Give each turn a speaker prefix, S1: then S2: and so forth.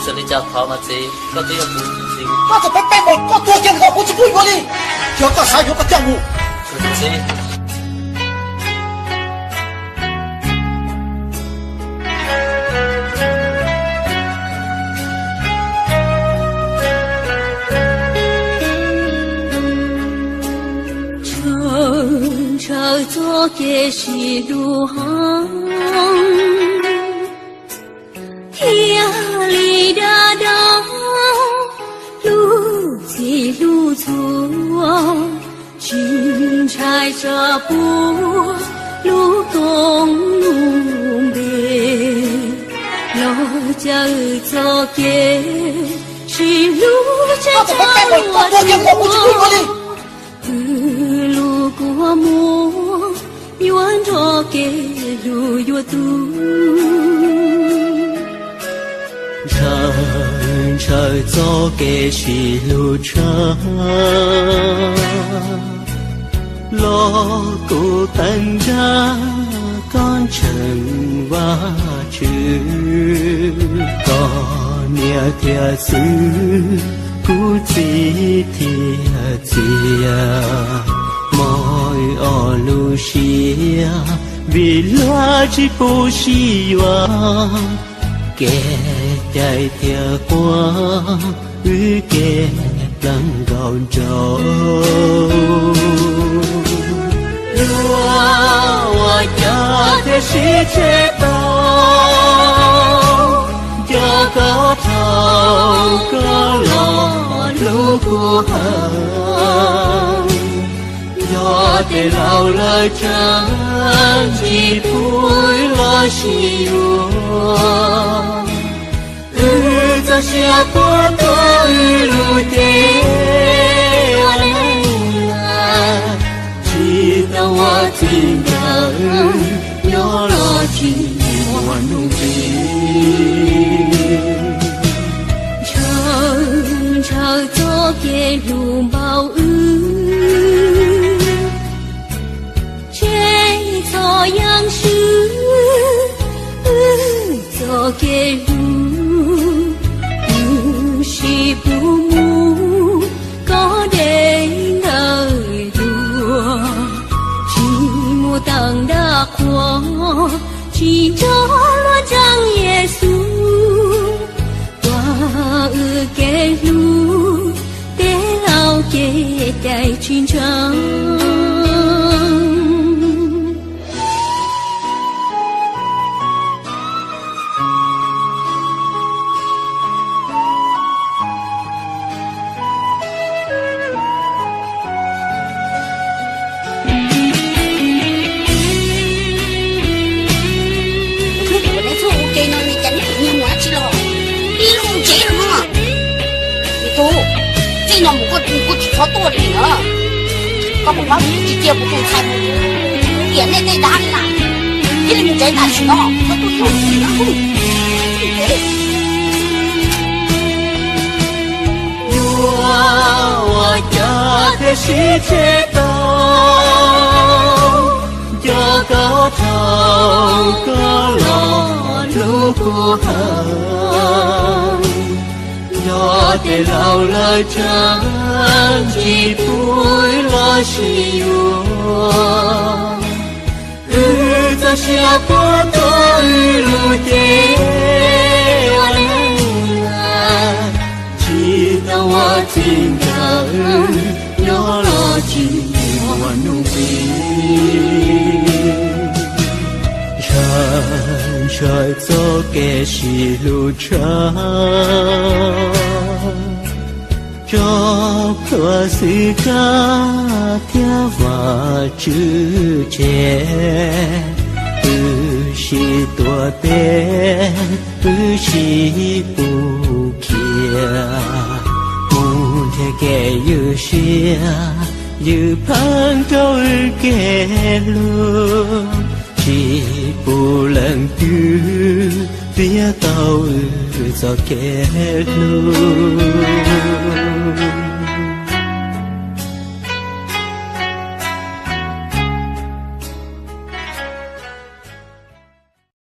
S1: 这里家跑嘛子，个都要不行。
S2: 那这白白我多点个我就不要你，要个啥要个讲我。
S1: 个子。
S3: 朝作给是路航，天里大道，路西路错，金钗纱布，路东路北，老家作给是路这条路。路过木，远着给路越多。
S4: 长长走给是路长，路过等着干成瓦枝，高年天子。古吉天子呀，mỗi ở lu xia vì lo chỉ bố xì wa kẻ chạy theo qua ư kẻ đang gạo trâu lúa cho thế sĩ chế tao cho có thầu có lo lũ của hờn do để lao lời trắng chỉ vui lo chiều cho xe của tôi lùi thế chỉ tao hoa tình đời nhớ lo chỉ hoàn nụ
S3: 朝作给路bao ư chế cho yang sư cho给路是不木có để ngời đùa chỉ mua tặng đã qua chỉ cho lo trang Giêsu ư kê lu để lao kê đại chuyên trang
S2: 那么我只说多的呢，搞不好你接不住财务，眼泪在哪里啦？你们在哪去呢？我都要死
S4: 了。我家的世界道，有高头高楼路不横。do để lao lời trắng chỉ vui lo chiều cho xe của tôi lùi thế chỉ tao hoa tình đời nhớ lo chỉ hoàn nụ trời cho kẻ xì lù trắng cho cửa sĩ ca theo và chữ trẻ sĩ tua bé sĩ bù kia muốn theo kẻ như xia như phang trâu kẻ luôn chỉ bù lần thứ phía tàu cho kẻ luôn